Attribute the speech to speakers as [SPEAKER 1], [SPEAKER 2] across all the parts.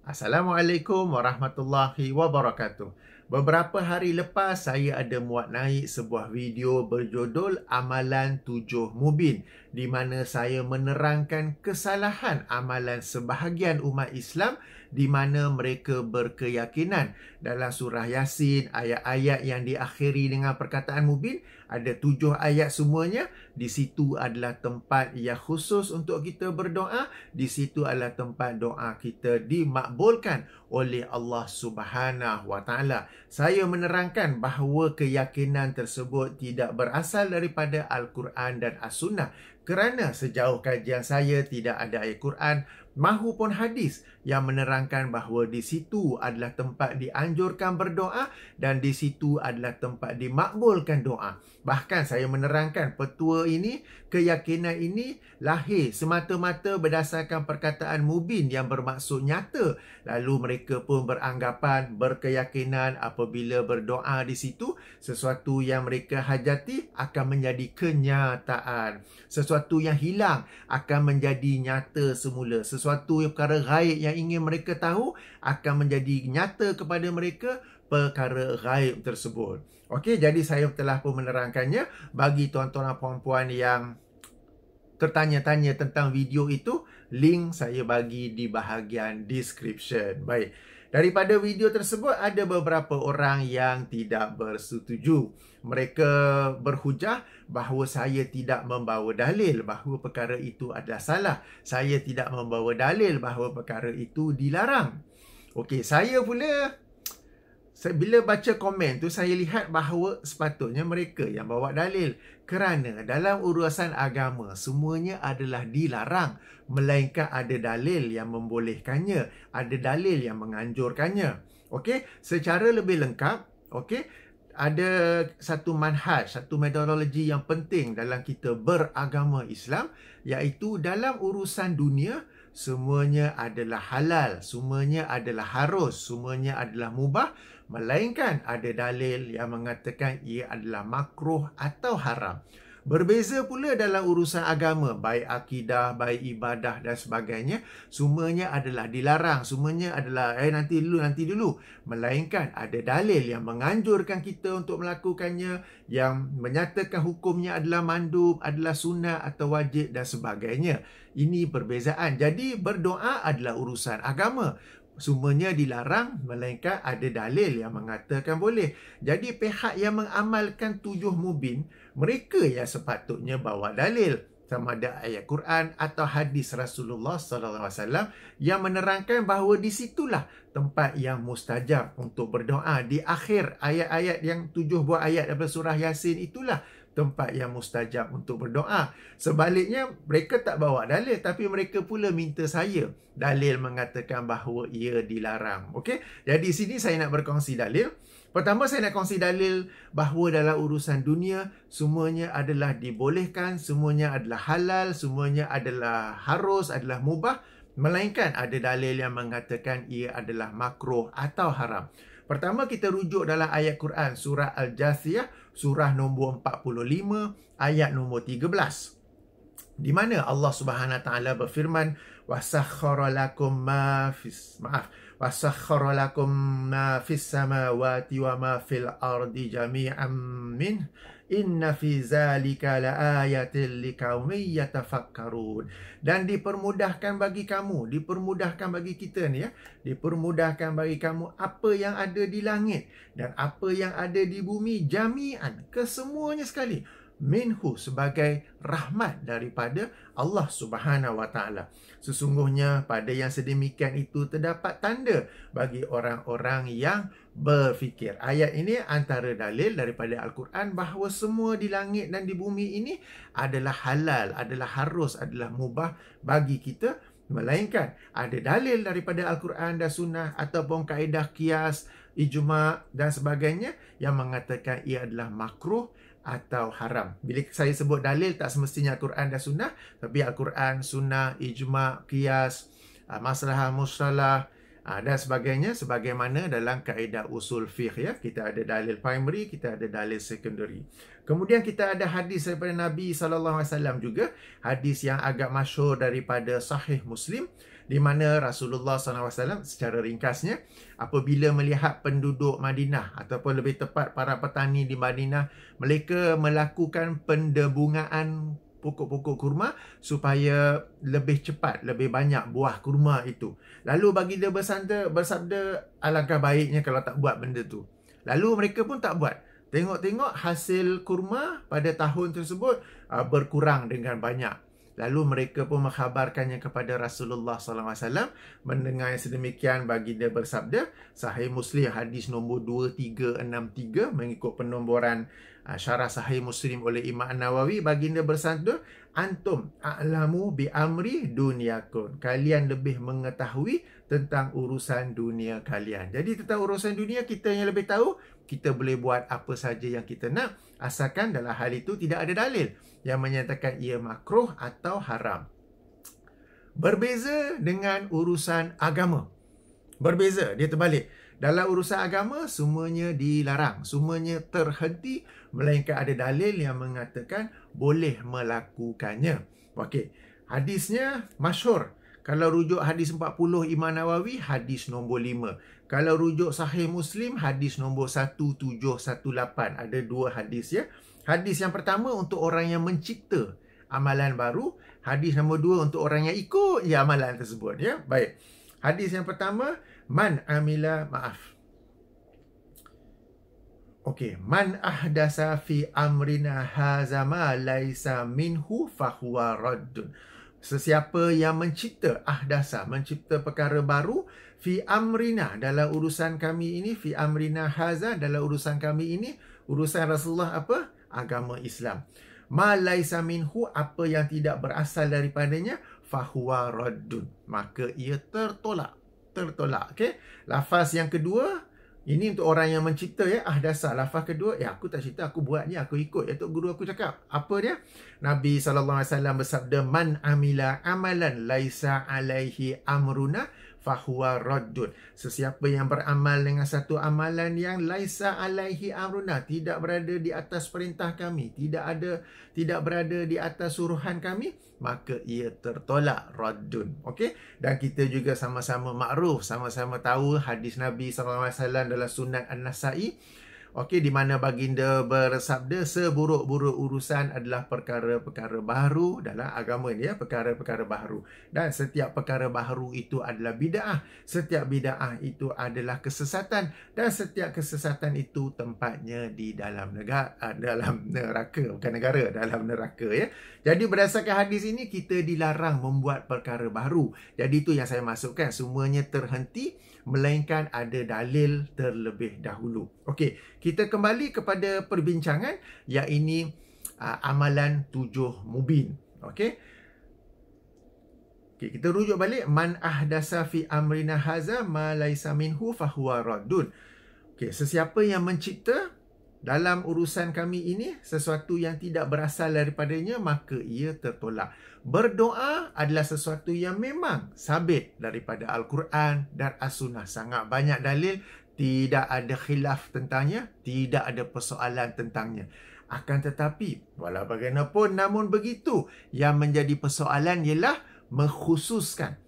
[SPEAKER 1] Assalamualaikum warahmatullahi wabarakatuh. Beberapa hari lepas saya ada muat naik sebuah video berjudul Amalan 7 Mubin, di mana saya menerangkan kesalahan amalan sebahagian umat Islam di mana mereka berkeyakinan dalam surah Yasin, ayat-ayat yang diakhiri dengan perkataan mubin, ada 7 ayat semuanya. Di situ adalah tempat yang khusus untuk kita berdoa. Di situ adalah tempat doa kita dimakbulkan oleh Allah Subhanahu Wa Taala. Saya menerangkan bahawa keyakinan tersebut tidak berasal daripada Al-Quran dan As-Sunnah, kerana sejauh kajian saya tidak ada ayat Quran mahupun hadis yang menerangkan bahawa di situ adalah tempat dianjurkan berdoa dan di situ adalah tempat dimakbulkan doa. Bahkan saya menerangkan petua ini, keyakinan ini lahir semata-mata berdasarkan perkataan mubin yang bermaksud nyata. Lalu mereka pun beranggapan, berkeyakinan apabila berdoa di situ, sesuatu yang mereka hajati akan menjadi kenyataan. Sesuatu yang hilang akan menjadi nyata semula. Sesuatu yang perkara gaib yang ingin mereka tahu akan menjadi nyata kepada mereka perkara gaib tersebut. Okey, jadi saya telah pun menerangkannya bagi tuan-tuan dan puan-puan yang tertanya-tanya tentang video itu. Link saya bagi di bahagian description. Baik. Daripada video tersebut ada beberapa orang yang tidak bersetuju. Mereka berhujah bahawa saya tidak membawa dalil bahawa perkara itu adalah salah. Saya tidak membawa dalil bahawa perkara itu dilarang. Okey, saya pula bila baca komen tu, saya lihat bahawa sepatutnya mereka yang bawa dalil. Kerana dalam urusan agama, semuanya adalah dilarang. Melainkan ada dalil yang membolehkannya. Ada dalil yang menganjurkannya. Okey, secara lebih lengkap, okey, ada satu manhaj, satu metodologi yang penting dalam kita beragama Islam, iaitu dalam urusan dunia, semuanya adalah halal, semuanya adalah harus, semuanya adalah mubah, melainkan ada dalil yang mengatakan ia adalah makruh atau haram. Berbeza pula dalam urusan agama, baik akidah, baik ibadah dan sebagainya, semuanya adalah dilarang, semuanya adalah nanti dulu. Melainkan ada dalil yang menganjurkan kita untuk melakukannya, yang menyatakan hukumnya adalah mandub, adalah sunnah atau wajib dan sebagainya. Ini perbezaan. Jadi berdoa adalah urusan agama. Semuanya dilarang, melainkan ada dalil yang mengatakan boleh. Jadi pihak yang mengamalkan 7 mubin, mereka yang sepatutnya bawa dalil, sama ada ayat Quran atau hadis Rasulullah SAW yang menerangkan bahawa di situlah tempat yang mustajab untuk berdoa. Di akhir ayat-ayat yang 7 buah ayat daripada surah Yasin itulah tempat yang mustajab untuk berdoa. Sebaliknya, mereka tak bawa dalil, tapi mereka pula minta saya dalil mengatakan bahawa ia dilarang. Okey? Jadi sini saya nak berkongsi dalil. Pertama, saya nak kongsi dalil bahawa dalam urusan dunia, semuanya adalah dibolehkan, semuanya adalah halal, semuanya adalah harus, adalah mubah, melainkan ada dalil yang mengatakan ia adalah makruh atau haram. Pertama, kita rujuk dalam ayat Quran, surah Al-Jathiyah, surah nombor 45, ayat nombor 13. Di mana Allah Subhanahu Wa Taala berfirman, وَسَخَّرَ لَكُم مَا فِي السَّمَاوَاتِ وَمَا فِي الْأَرْضِ جَمِيعًا مِّنْهُ إِنَّ فِي ذَلِكَ لَآيَةٍ لِقَوْمٍ يَتَفَكَّرُونَ. Dan dipermudahkan bagi kamu, dipermudahkan bagi kita ni ya, dipermudahkan bagi kamu apa yang ada di langit dan apa yang ada di bumi jami'an, kesemuanya sekali, minhu, sebagai rahmat daripada Allah Subhanahu Wa Taala. Sesungguhnya pada yang sedemikian itu terdapat tanda bagi orang-orang yang berfikir. Ayat ini antara dalil daripada Al-Quran bahawa semua di langit dan di bumi ini adalah halal, adalah harus, adalah mubah bagi kita, melainkan ada dalil daripada Al-Quran dan Sunnah ataupun kaedah qiyas, ijma' dan sebagainya yang mengatakan ia adalah makruh atau haram. Bila saya sebut dalil, tak semestinya Al-Quran dan Sunnah, tapi Al-Quran, Sunnah, ijma', qiyas, maslahah mustalah dan sebagainya, sebagaimana dalam kaedah usul fiqh ya. Kita ada dalil primary, kita ada dalil secondary. Kemudian kita ada hadis daripada Nabi SAW juga, hadis yang agak masyhur daripada Sahih Muslim, di mana Rasulullah SAW secara ringkasnya apabila melihat penduduk Madinah ataupun lebih tepat para petani di Madinah, mereka melakukan pendebungaan pokok-pokok kurma supaya lebih cepat, lebih banyak buah kurma itu. Lalu baginda bersabda, alangkah baiknya kalau tak buat benda tu. Lalu mereka pun tak buat. Tengok-tengok hasil kurma pada tahun tersebut berkurang dengan banyak. Lalu mereka pun mengkhabarkannya kepada Rasulullah SAW. Mendengar yang sedemikian, baginda bersabda, Sahih Muslim hadis nombor 2363 mengikut penomboran syarah Sahih Muslim oleh Imam An-Nawawi, baginda bersabda, antum a'lamu bi amri dunyakum. Kalian lebih mengetahui tentang urusan dunia kalian. Jadi tentang urusan dunia kita yang lebih tahu, kita boleh buat apa saja yang kita nak, asalkan dalam hal itu tidak ada dalil yang menyatakan ia makruh atau haram. Berbeza dengan urusan agama. Berbeza, dia terbalik. Dalam urusan agama, semuanya dilarang, semuanya terhenti, melainkan ada dalil yang mengatakan boleh melakukannya. Okey, hadisnya masyhur. Kalau rujuk hadis 40 Imam Nawawi, hadis nombor 5. Kalau rujuk Sahih Muslim, hadis nombor 1718. Ada dua hadis ya. Hadis yang pertama untuk orang yang mencipta amalan baru. Hadis nombor 2 untuk orang yang ikut je amalan tersebut ya. Baik. Hadis yang pertama, man ahdasa fi amrina haza ma laisa minhu fahuwa raddun. Sesiapa yang mencipta mencipta perkara baru fi amrina, dalam urusan kami ini, fi amrina haza, dalam urusan kami ini, urusan Rasulullah apa? Agama Islam. Ma laisa minhu, apa yang tidak berasal daripadanya, fahuwa raddun, maka ia tertolak. Okey. Lafaz yang kedua, ini untuk orang yang mencipta ya, ahdasa. Lafaz kedua, aku tak cipta, aku buatnya, aku ikut ya tok guru aku cakap. Apa dia? Nabi SAW bersabda, man amila amalan laisa alaihi amruna fahuwa raddun. Sesiapa yang beramal dengan satu amalan yang laisa alaihi amruna, tidak berada di atas perintah kami, tidak berada di atas suruhan kami, maka ia tertolak, raddun. Okey? Dan kita juga sama-sama makruf, sama-sama tahu hadis Nabi SAW dalam Sunan An-Nasa'i. Okey, di mana baginda bersabda, seburuk-buruk urusan adalah perkara-perkara baru dalam agama ni ya, perkara-perkara baru. Dan setiap perkara baru itu adalah bid'ah. Setiap bid'ah itu adalah kesesatan, dan setiap kesesatan itu tempatnya di dalam neraka, bukan negara, dalam neraka ya. Jadi berdasarkan hadis ini, kita dilarang membuat perkara baru. Jadi itu yang saya masukkan, semuanya terhenti melainkan ada dalil terlebih dahulu. Okey, kita kembali kepada perbincangan yang ini amalan 7 mubin. Okey. Kita rujuk balik, man ahdasa fi amrina haza ma laisa minhu fahuwa raddun. Okey, sesiapa yang mencipta dalam urusan kami ini sesuatu yang tidak berasal daripadanya, maka ia tertolak. Berdoa adalah sesuatu yang memang sabit daripada Al-Quran dan As-Sunnah. Sangat banyak dalil, tidak ada khilaf tentangnya, tidak ada persoalan tentangnya. Akan tetapi, walau bagaimanapun, namun begitu, yang menjadi persoalan ialah mengkhususkan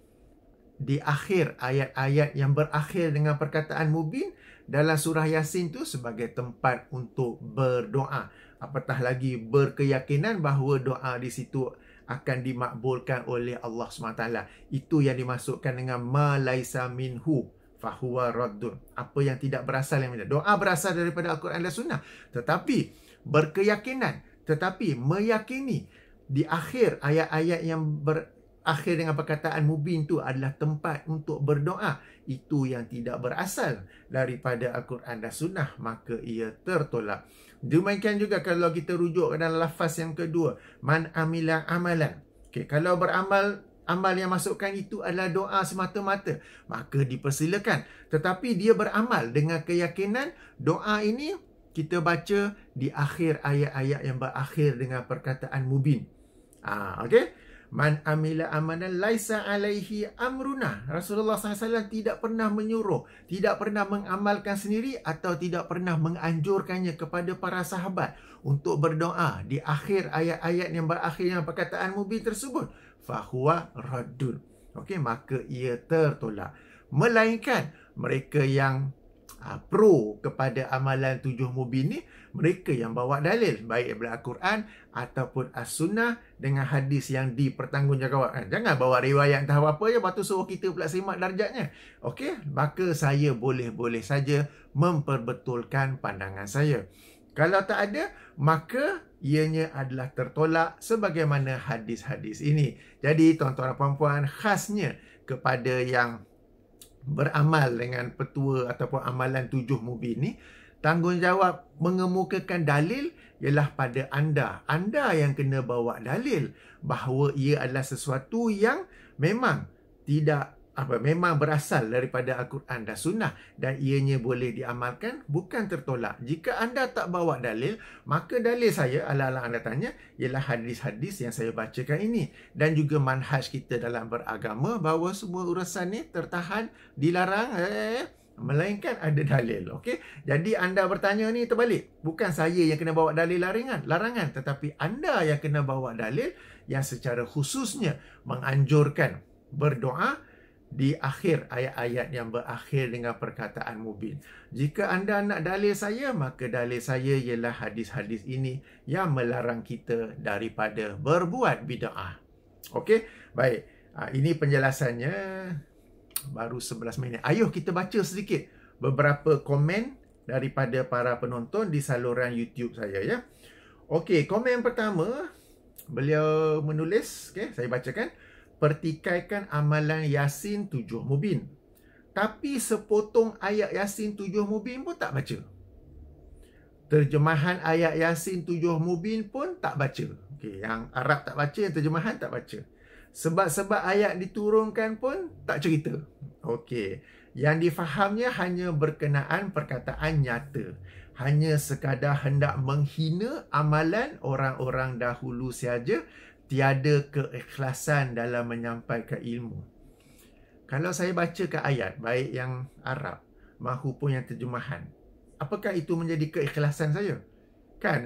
[SPEAKER 1] di akhir ayat-ayat yang berakhir dengan perkataan mubin dalam surah Yasin tu sebagai tempat untuk berdoa. Apatah lagi berkeyakinan bahawa doa di situ akan dimakbulkan oleh Allah SWT. Itu yang dimasukkan dengan ma laisa minhu fahuwa raddun. Apa yang tidak berasal yang mana. Doa berasal daripada Al-Quran dan Sunnah. Tetapi berkeyakinan, tetapi meyakini di akhir ayat-ayat yang berakhir dengan perkataan mubin tu adalah tempat untuk berdoa, itu yang tidak berasal daripada Al-Quran dan Sunnah, maka ia tertolak. Demikian juga kalau kita rujuk dalam lafaz yang kedua, man amila amalan. Okay, kalau beramal, amal yang masukkan itu adalah doa semata-mata, maka dipersilakan. Tetapi dia beramal dengan keyakinan doa ini kita baca di akhir ayat-ayat yang berakhir dengan perkataan mubin. Okey. Man amila amalan laisa alaihi amruna. Rasulullah SAW tidak pernah menyuruh, tidak pernah mengamalkan sendiri atau tidak pernah menganjurkannya kepada para sahabat untuk berdoa di akhir ayat-ayat yang berakhir dengan perkataan mubin tersebut. Fahuwa raddun. okey, maka ia tertolak. Melainkan mereka yang pro kepada amalan 7 mubin ni, mereka yang bawa dalil baik daripada Al-Quran ataupun As-Sunnah dengan hadis yang dipertanggungjawabkan. Jangan bawa riwayat entah apa je, lepas tu suruh kita pula semak darjatnya. Okey, maka saya boleh-boleh saja memperbetulkan pandangan saya. Kalau tak ada, maka ianya adalah tertolak sebagaimana hadis-hadis ini. Jadi tuan-tuan dan puan-puan, khasnya kepada yang beramal dengan petua ataupun amalan 7 mubin ni, tanggungjawab mengemukakan dalil ialah pada anda. Anda yang kena bawa dalil bahawa ia adalah sesuatu yang memang memang berasal daripada Al-Quran dan Sunnah dan ianya boleh diamalkan, bukan tertolak. Jika anda tak bawa dalil, maka dalil saya, ala-ala anda tanya, ialah hadis-hadis yang saya bacakan ini. Dan juga manhaj kita dalam beragama bahawa semua urusan ni tertahan, dilarang, melainkan ada dalil. Okey? Jadi anda bertanya ni terbalik. Bukan saya yang kena bawa dalil larangan, tetapi anda yang kena bawa dalil yang secara khususnya menganjurkan berdoa di akhir ayat-ayat yang berakhir dengan perkataan mubin. Jika anda nak dalil saya, maka dalil saya ialah hadis-hadis ini yang melarang kita daripada berbuat bid'ah. Okey? Baik. Ini penjelasannya. Baru 11 minit. Ayuh kita baca sedikit beberapa komen daripada para penonton di saluran YouTube saya, ya. Okey, komen pertama, beliau menulis, saya bacakan. Pertikaikan amalan Yasin 7 mubin. Tapi sepotong ayat Yasin 7 mubin pun tak baca. Terjemahan ayat Yasin 7 mubin pun tak baca. Okey, yang Arab tak baca, yang terjemahan tak baca. Sebab-sebab ayat diturunkan pun tak cerita. Okey, yang difahamnya hanya berkenaan perkataan nyata. Hanya sekadar hendak menghina amalan orang-orang dahulu sahaja. Tiada keikhlasan dalam menyampaikan ilmu. Kalau saya bacakan ayat, baik yang Arab maupun yang terjemahan, apakah itu menjadi keikhlasan saya? Kan?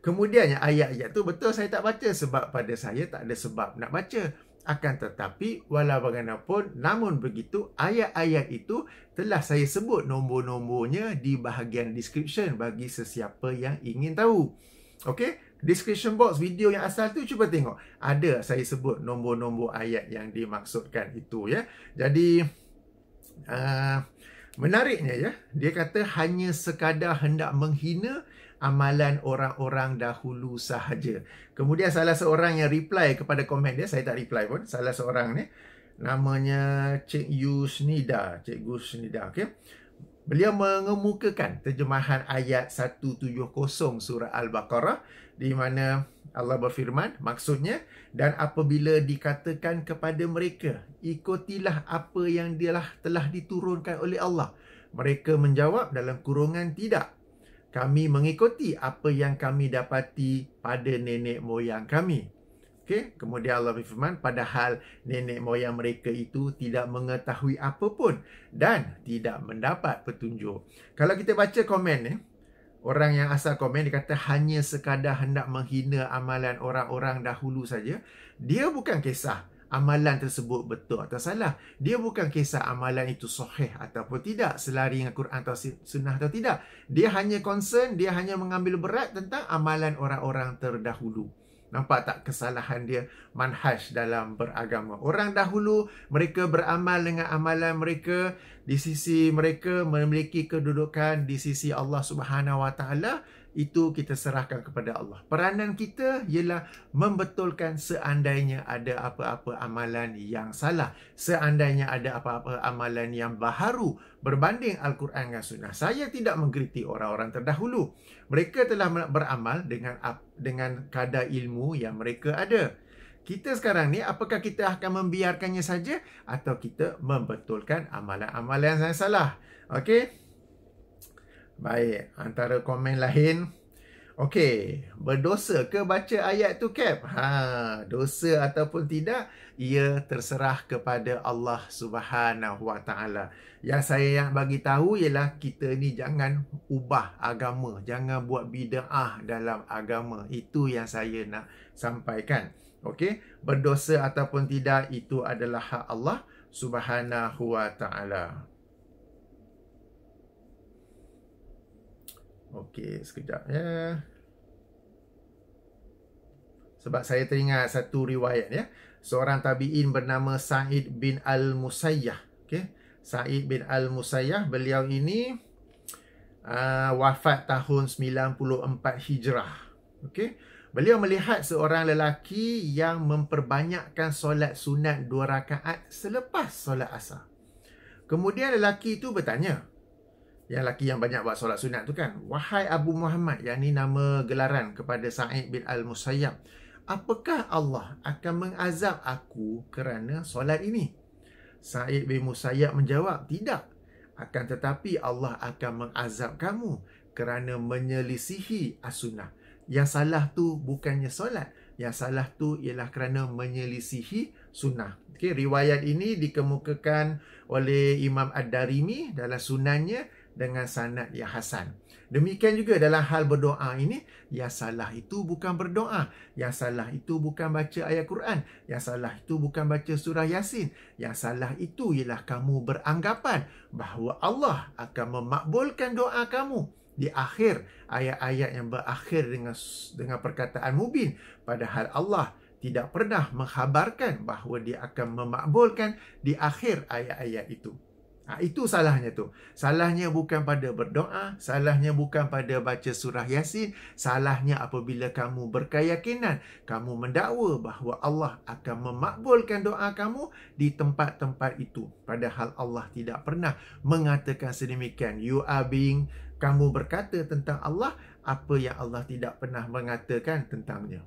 [SPEAKER 1] Kemudiannya ayat-ayat tu betul saya tak baca sebab pada saya tak ada sebab nak baca. Akan tetapi walau bagaimanapun, namun begitu ayat-ayat itu telah saya sebut nombor-nombornya di bahagian description bagi sesiapa yang ingin tahu. Okey? Description box video yang asal tu cuba tengok. Ada saya sebut nombor-nombor ayat yang dimaksudkan itu, ya. Jadi menariknya, ya. Dia kata hanya sekadar hendak menghina amalan orang-orang dahulu sahaja. Kemudian salah seorang yang reply kepada komen dia, saya tak reply pun, salah seorang ni namanya Cikgu Snida, okey. Beliau mengemukakan terjemahan ayat 170 surah Al-Baqarah di mana Allah berfirman, maksudnya, dan apabila dikatakan kepada mereka, ikutilah apa yang telah diturunkan oleh Allah. Mereka menjawab dalam kurungan tidak. Kami mengikuti apa yang kami dapati pada nenek moyang kami. Okay? Kemudian Allah berfirman, padahal nenek moyang mereka itu tidak mengetahui apapun dan tidak mendapat petunjuk. Kalau kita baca komen ni, orang yang asal komen dia kata hanya sekadar hendak menghina amalan orang-orang dahulu saja. Dia bukan kisah amalan tersebut betul atau salah. Dia bukan kisah amalan itu sahih ataupun tidak, selari dengan Quran atau sunnah atau tidak. Dia hanya concern, dia hanya mengambil berat tentang amalan orang-orang terdahulu. Nampak tak kesalahan dia manhaj dalam beragama? Orang dahulu, mereka beramal dengan amalan mereka. Di sisi mereka memiliki kedudukan di sisi Allah Subhanahu Wa Taala. Itu kita serahkan kepada Allah. Peranan kita ialah membetulkan seandainya ada apa-apa amalan yang salah. Seandainya ada apa-apa amalan yang baharu berbanding Al-Quran dan Sunnah. Saya tidak mengkritik orang-orang terdahulu. Mereka telah beramal dengan kadar ilmu yang mereka ada. Kita sekarang ni, apakah kita akan membiarkannya saja atau kita membetulkan amalan-amalan yang salah? Okey? Baik, antara komen lain. Okey, berdosa ke baca ayat tu, Cap? Dosa ataupun tidak, ia terserah kepada Allah Subhanahu Wa Taala. Yang saya bagi tahu ialah kita ni jangan ubah agama, jangan buat bid'ah dalam agama. Itu yang saya nak sampaikan. Okey, berdosa ataupun tidak itu adalah hak Allah Subhanahu wa taala. Okey, sekejap ya. Sebab saya teringat satu riwayat ya. Seorang tabi'in bernama Sa'id bin Al-Musayyah. Okey, Sa'id bin Al-Musayyah, beliau ini wafat tahun 94 Hijrah. Okey, beliau melihat seorang lelaki yang memperbanyakkan solat sunat 2 rakaat selepas solat asar. Kemudian lelaki itu bertanya, yang lelaki yang banyak buat solat sunat tu kan, "Wahai Abu Muhammad," yang ni nama gelaran kepada Sa'id bin Al-Musayyab, "apakah Allah akan mengazab aku kerana solat ini?" Sa'id bin Musayyab menjawab, "Tidak. Akan tetapi Allah akan mengazab kamu kerana menyelisihi as-sunnah. Yang salah tu bukannya solat. Yang salah tu ialah kerana menyelisihi sunnah." Okay, riwayat ini dikemukakan oleh Imam Ad-Darimi dalam sunannya dengan sanad yang hasan. Demikian juga dalam hal berdoa ini, yang salah itu bukan berdoa, yang salah itu bukan baca ayat Quran, yang salah itu bukan baca surah Yasin, yang salah itu ialah kamu beranggapan bahawa Allah akan memakbulkan doa kamu di akhir ayat-ayat yang berakhir dengan perkataan mubin, padahal Allah tidak pernah mengkhabarkan bahawa dia akan memakbulkan di akhir ayat-ayat itu. Itu salahnya tu. Salahnya bukan pada berdoa, salahnya bukan pada baca surah Yasin, salahnya apabila kamu berkeyakinan, kamu mendakwa bahawa Allah akan memakbulkan doa kamu di tempat-tempat itu. Padahal Allah tidak pernah mengatakan sedemikian. Kamu berkata tentang Allah apa yang Allah tidak pernah mengatakan tentangnya.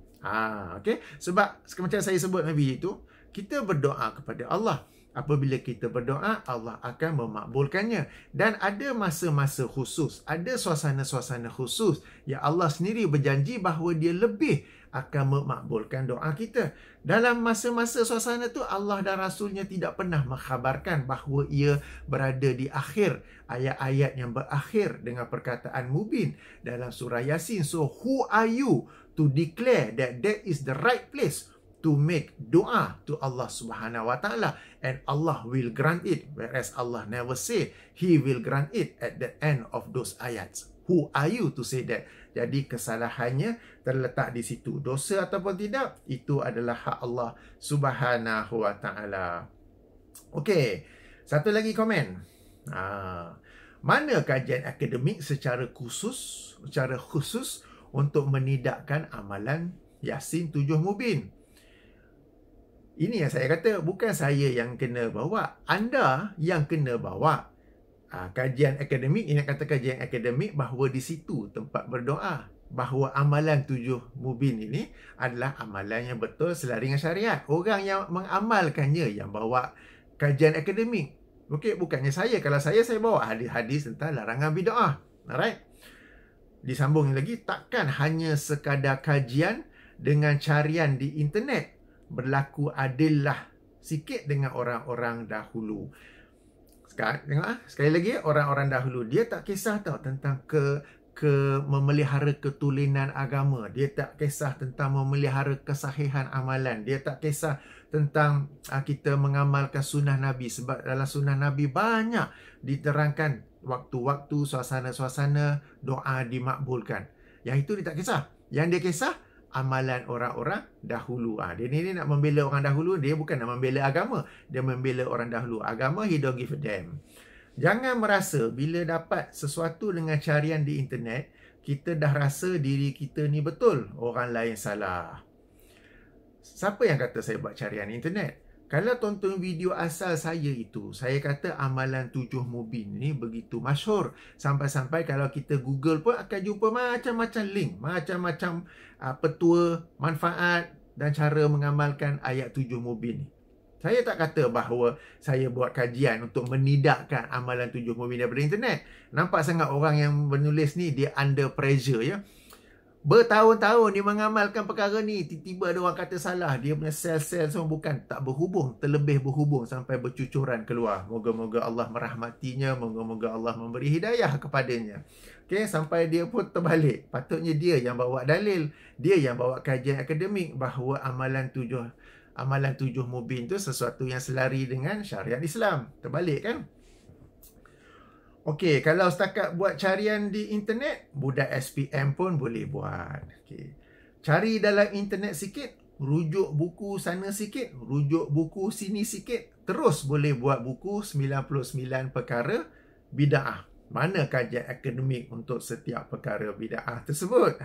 [SPEAKER 1] Okey. Sebab macam saya sebut Nabi itu, kita berdoa kepada Allah. Apabila kita berdoa, Allah akan memakbulkannya. Dan ada masa-masa khusus, ada suasana-suasana khusus yang Allah sendiri berjanji bahawa dia lebih akan memakbulkan doa kita. Dalam masa-masa suasana tu, Allah dan Rasulnya tidak pernah mengkhabarkan bahawa ia berada di akhir ayat-ayat yang berakhir dengan perkataan mubin dalam surah Yasin. So, who are you to declare that is the right place to make doa to Allah Subhanahu wa taala, and Allah will grant it, whereas Allah never say He will grant it at the end of those ayats. Who are you to say that? Jadi kesalahannya terletak di situ. Dosa ataupun tidak, itu adalah hak Allah Subhanahu wa taala. Okey, satu lagi komen. Mana kajian akademik secara khusus untuk menidakkan amalan Yasin 7 Mubin? Ini yang saya kata, bukan saya yang kena bawa, anda yang kena bawa. Kajian akademik, ini kata kajian akademik bahawa di situ tempat berdoa, bahawa amalan 7 mubin ini adalah amalan yang betul selari dengan syariat. Orang yang mengamalkannya yang bawa kajian akademik. Okey, bukannya saya. Kalau saya bawa hadis-hadis tentang larangan bid'ah. Alright. Disambung lagi, takkan hanya sekadar kajian dengan carian di internet berlaku adillah sikit dengan orang-orang dahulu. Tengok sekali lagi, orang-orang dahulu dia tak kisah tau tentang memelihara ketulinan agama. Dia tak kisah tentang memelihara kesahihan amalan. Dia tak kisah tentang kita mengamalkan sunnah Nabi. Sebab dalam sunnah Nabi banyak diterangkan waktu-waktu, suasana-suasana doa dimakbulkan. Yang itu dia tak kisah. Yang dia kisah amalan orang-orang dahulu. Dia ni nak membela orang dahulu, dia bukan nak membela agama. Dia membela orang dahulu. Agama, he don't give a damn. Jangan merasa bila dapat sesuatu dengan carian di internet, kita dah rasa diri kita ni betul, orang lain salah. Siapa yang kata saya buat carian internet? Kalau tonton video asal saya itu, saya kata amalan 7 mubin ni begitu masyhur. Sampai-sampai kalau kita Google pun akan jumpa macam-macam link, macam-macam petua, manfaat dan cara mengamalkan ayat 7 mubin ni. Saya tak kata bahawa saya buat kajian untuk menidakkan amalan 7 mubin daripada internet. Nampak sangat orang yang menulis ni dia under pressure ya. Bertahun-tahun dia mengamalkan perkara ni. Tiba-tiba ada orang kata salah. Dia punya sel-sel semua bukan. Tak berhubung. Terlebih berhubung sampai bercucuran keluar. Moga-moga Allah merahmatinya. Moga-moga Allah memberi hidayah kepadanya. Okay, sampai dia pun terbalik. Patutnya dia yang bawa dalil. Dia yang bawa kajian akademik bahawa amalan 7 mubin tu sesuatu yang selari dengan syariat Islam. Terbalik kan? Okey, kalau setakat buat carian di internet, budak SPM pun boleh buat. Okey. Cari dalam internet sikit, rujuk buku sana sikit, rujuk buku sini sikit, terus boleh buat buku 99 perkara bid'ah. Mana kajian akademik untuk setiap perkara bid'ah tersebut?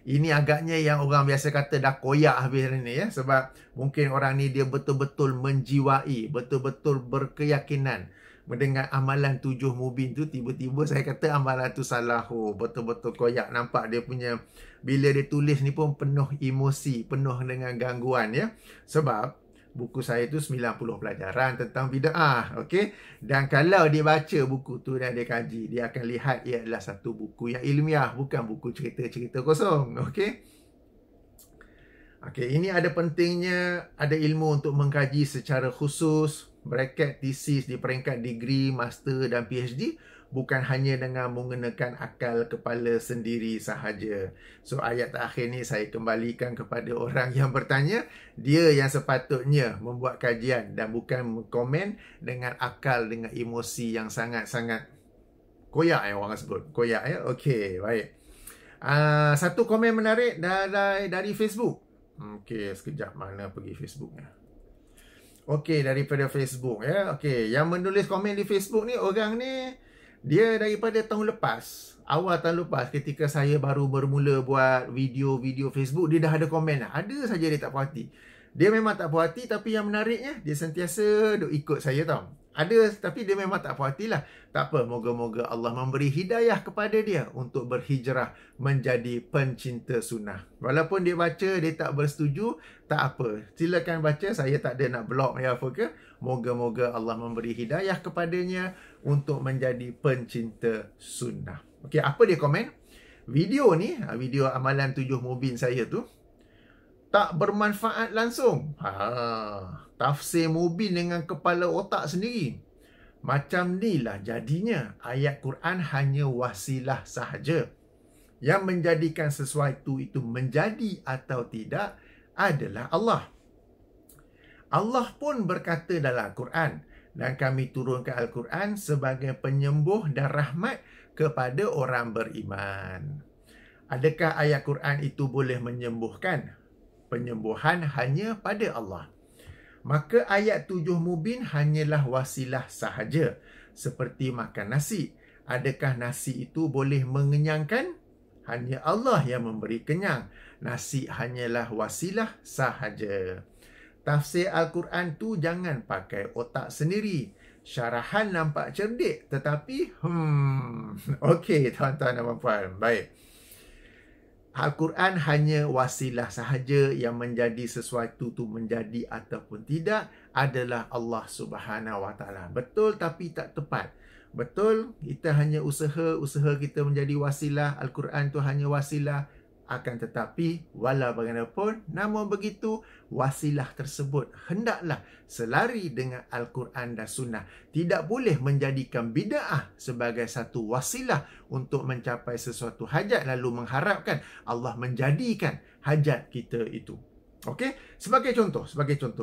[SPEAKER 1] Ini agaknya yang orang biasa kata dah koyak habis ni ya, sebab mungkin orang ni dia betul-betul menjiwai, betul-betul berkeyakinan mendengar amalan 7 mubin tu, tiba-tiba saya kata amalan tu salah. Oh, betul-betul koyak. Nampak dia punya, bila dia tulis ni pun penuh emosi, penuh dengan gangguan ya. Sebab buku saya tu 90 pelajaran tentang bid'ah. Okey. Dan kalau dia baca buku tu dan dia kaji, dia akan lihat ia adalah satu buku yang ilmiah, bukan buku cerita-cerita kosong. Okey. Okey, ini ada pentingnya ada ilmu untuk mengkaji secara khusus. Bracket tesis di peringkat degree, master dan PhD bukan hanya dengan menggunakan akal kepala sendiri sahaja. So ayat terakhir ni saya kembalikan kepada orang yang bertanya. Dia yang sepatutnya membuat kajian dan bukan komen dengan akal, dengan emosi yang sangat-sangat koyak orang sebut. Koyak ya. Okey, baik. Satu komen menarik dari Facebook. Okey, sekejap mana pergi Facebooknya. Okey, daripada Facebook ya. Okey, yang menulis komen di Facebook ni, orang ni dia daripada tahun lepas. Awal tahun lepas ketika saya baru bermula buat video-video Facebook, dia dah ada komen dah. Ada saja dia tak puas hati. Dia memang tak puas hati, tapi yang menariknya dia sentiasa duk ikut saya tau. Ada, tapi dia memang tak puas hati lah. Tak apa, moga-moga Allah memberi hidayah kepada dia untuk berhijrah menjadi pencinta sunnah. Walaupun dia baca, dia tak bersetuju, tak apa. Silakan baca, saya tak ada nak block ya apa ke. Moga-moga Allah memberi hidayah kepadanya untuk menjadi pencinta sunnah. Okey, apa dia komen? Video ni, video amalan 7 mubin saya tu, tak bermanfaat langsung. Tafsir mubin dengan kepala otak sendiri. Macam inilah jadinya ayat Quran hanya wasilah sahaja. Yang menjadikan sesuatu itu menjadi atau tidak adalah Allah. Allah pun berkata dalam Al-Quran, dan kami turunkan Al-Quran sebagai penyembuh dan rahmat kepada orang beriman. Adakah ayat Quran itu boleh menyembuhkan? Penyembuhan hanya pada Allah. Maka ayat 7 mubin hanyalah wasilah sahaja. Seperti makan nasi. Adakah nasi itu boleh mengenyangkan? Hanya Allah yang memberi kenyang. Nasi hanyalah wasilah sahaja. Tafsir Al-Quran tu jangan pakai otak sendiri. Syarahan nampak cerdik, tetapi okey tuan-tuan dan puan-puan. Baik. Al-Quran hanya wasilah sahaja. Yang menjadi sesuatu tu menjadi ataupun tidak adalah Allah Subhanahu Wa Taala. Betul tapi tak tepat. Betul, kita hanya usaha kita menjadi wasilah. Al-Quran tu hanya wasilah. Akan tetapi, walau bagaimanapun, namun begitu, wasilah tersebut hendaklah selari dengan Al-Quran dan Sunnah. Tidak boleh menjadikan bid'ah sebagai satu wasilah untuk mencapai sesuatu hajat, lalu mengharapkan Allah menjadikan hajat kita itu. Okey, sebagai contoh,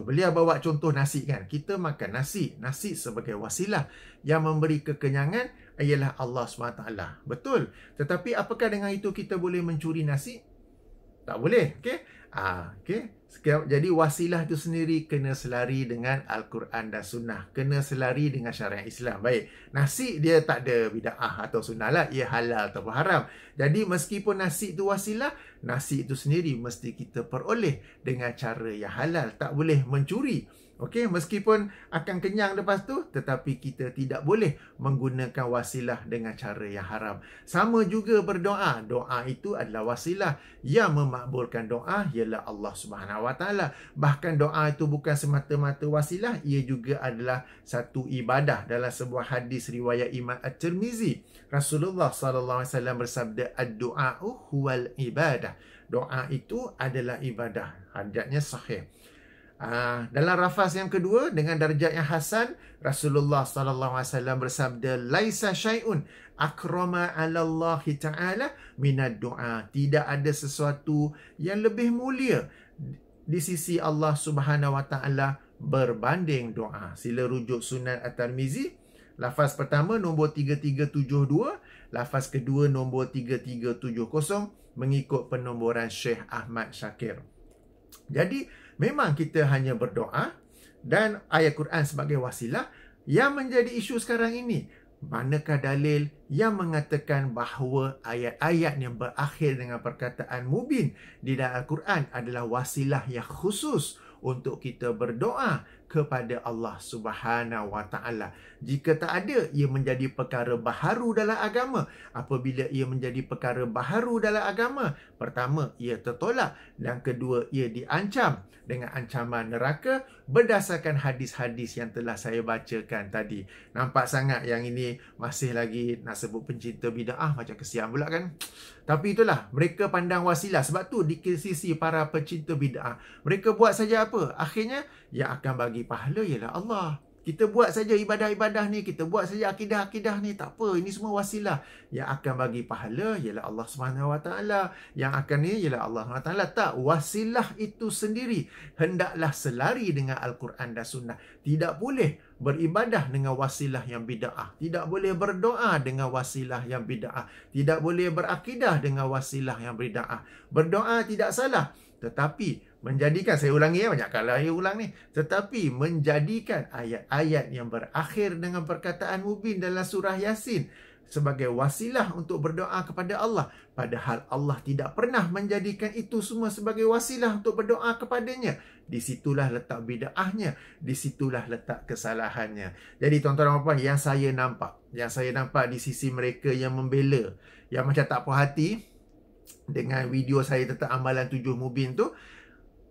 [SPEAKER 1] beliau bawa contoh nasi kan. Kita makan nasi sebagai wasilah. Yang memberi kekenyangan ialah Allah SWT. Betul. Tetapi apakah dengan itu kita boleh mencuri nasi? Tak boleh. Okey. Okey. Jadi wasilah itu sendiri kena selari dengan Al-Quran dan Sunnah. Kena selari dengan syariat Islam. Baik. Nasi dia tak ada bid'ah atau sunnah lah. Ia halal atau haram. Jadi meskipun nasi itu wasilah, nasi itu sendiri mesti kita peroleh dengan cara yang halal. Tak boleh mencuri. Okey, meskipun akan kenyang lepas tu, tetapi kita tidak boleh menggunakan wasilah dengan cara yang haram. Sama juga berdoa. Doa itu adalah wasilah. Yang memakbulkan doa ialah Allah Subhanahu Subhanahu Wa Taala. Bahkan doa itu bukan semata-mata wasilah, ia juga adalah satu ibadah. Dalam sebuah hadis riwayat Imam At-Tirmizi, Rasulullah sallallahu alaihi wasallam bersabda, ad-du'a'u huwal ibadah. Doa itu adalah ibadah. Hadisnya sahih. Dalam lafaz yang kedua dengan darjat yang hasan, Rasulullah sallallahu alaihi wasallam bersabda, laisa syai'un akrama 'ala Allah Ta'ala minad du'a. Tidak ada sesuatu yang lebih mulia di sisi Allah Subhanahu Wa Taala berbanding doa. Sila rujuk Sunan At-Tirmizi. Lafaz pertama nombor 3372, lafaz kedua nombor 3370 mengikut penomboran Syekh Ahmad Syakir. Jadi memang kita hanya berdoa dan ayat Quran sebagai wasilah. Yang menjadi isu sekarang ini, manakah dalil yang mengatakan bahawa ayat-ayat yang berakhir dengan perkataan mubin di dalam Al-Quran adalah wasilah yang khusus untuk kita berdoa kepada Allah Subhanahu Wa Taala. Jika tak ada, ia menjadi perkara baharu dalam agama. Apabila ia menjadi perkara baharu dalam agama, pertama, ia tertolak, dan kedua, ia diancam dengan ancaman neraka berdasarkan hadis-hadis yang telah saya bacakan tadi. Nampak sangat yang ini masih lagi nak sebut pencinta bid'ah, macam kesian pula kan. Tapi itulah, mereka pandang wasilah. Sebab tu di sisi para pencinta bid'ah, mereka buat saja apa? Akhirnya, yang akan bagi pahala ialah Allah. Kita buat saja ibadah-ibadah ni, kita buat saja akidah-akidah ni, tak apa, ini semua wasilah. Yang akan bagi pahala ialah Allah Subhanahu Wa Taala. Yang akan ni ialah Allah Subhanahu Wa Taala. Tak, wasilah itu sendiri hendaklah selari dengan Al-Quran dan Sunnah. Tidak boleh beribadah dengan wasilah yang bid'ah. Tidak boleh berdoa dengan wasilah yang bid'ah. Tidak boleh berakidah dengan wasilah yang bid'ah. Berdoa tidak salah, tetapi menjadikan, saya ulangi ya, banyak kali saya ulang ni, tetapi menjadikan ayat-ayat yang berakhir dengan perkataan mubin dalam surah Yasin sebagai wasilah untuk berdoa kepada Allah, padahal Allah tidak pernah menjadikan itu semua sebagai wasilah untuk berdoa kepadanya. Disitulah letak bid'ahnya, disitulah letak kesalahannya. Jadi tuan-tuan dan puan, yang saya nampak di sisi mereka yang membela, yang macam tak puas hati dengan video saya tentang amalan 7 mubin tu,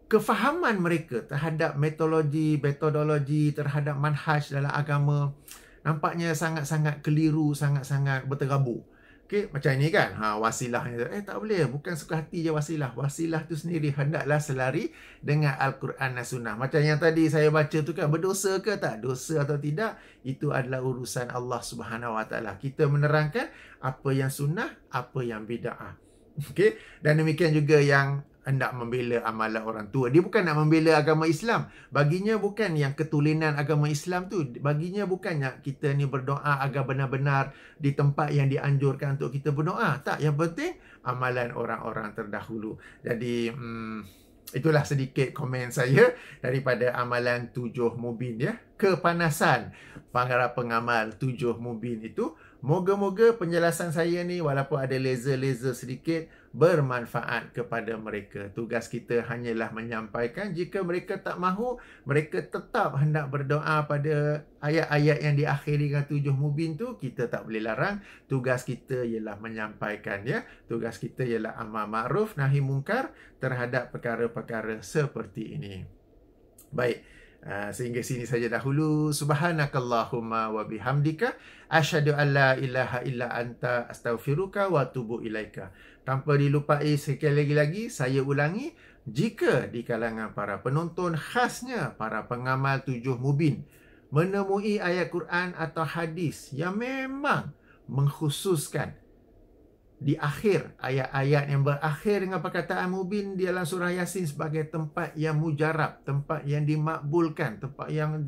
[SPEAKER 1] kefahaman mereka terhadap metodologi, terhadap manhaj dalam agama nampaknya sangat-sangat keliru, sangat-sangat berterabur. Okey, macam ini kan, wasilahnya tak boleh, bukan suka hati je wasilah. Wasilah tu sendiri hendaklah selari dengan Al-Quran dan Sunnah. Macam yang tadi saya baca tu kan, berdosa ke tak? Dosa atau tidak, itu adalah urusan Allah Subhanahu Wa Taala. Kita menerangkan apa yang sunnah, apa yang bid'ah. Okey, dan demikian juga yang hendak membela amalan orang tua. Dia bukan nak membela agama Islam. Baginya bukan yang ketulinan agama Islam tu. Baginya bukan nak kita ni berdoa agar benar-benar di tempat yang dianjurkan untuk kita berdoa. Tak, yang penting amalan orang-orang terdahulu. Jadi itulah sedikit komen saya daripada amalan 7 mubin ya. Kepanasan para pengamal 7 mubin itu. Moga-moga penjelasan saya ni walaupun ada laser-laser sedikit bermanfaat kepada mereka. Tugas kita hanyalah menyampaikan. Jika mereka tak mahu, mereka tetap hendak berdoa pada ayat-ayat yang diakhiri dengan 7 mubin tu, kita tak boleh larang. Tugas kita ialah menyampaikan ya. Tugas kita ialah amar ma'ruf nahi mungkar terhadap perkara-perkara seperti ini. Baik. Sehingga sini saja dahulu. Subhanakallahumma wa bihamdika asyhadu an la ilaha illa anta astaghfiruka wa atubu ilaika. Tanpa dilupai sekali lagi saya ulangi, jika di kalangan para penonton, khasnya para pengamal 7 mubin, menemui ayat Quran atau hadis yang memang mengkhususkan di akhir ayat-ayat yang berakhir dengan perkataan mubin di dalam surah Yasin sebagai tempat yang mujarab, tempat yang dimakbulkan, tempat yang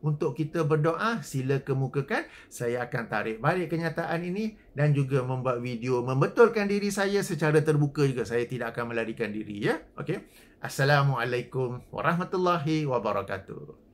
[SPEAKER 1] untuk kita berdoa, sila kemukakan. Saya akan tarik balik kenyataan ini dan juga membuat video membetulkan diri saya secara terbuka juga. Saya tidak akan melarikan diri ya. Okey. Assalamualaikum warahmatullahi wabarakatuh.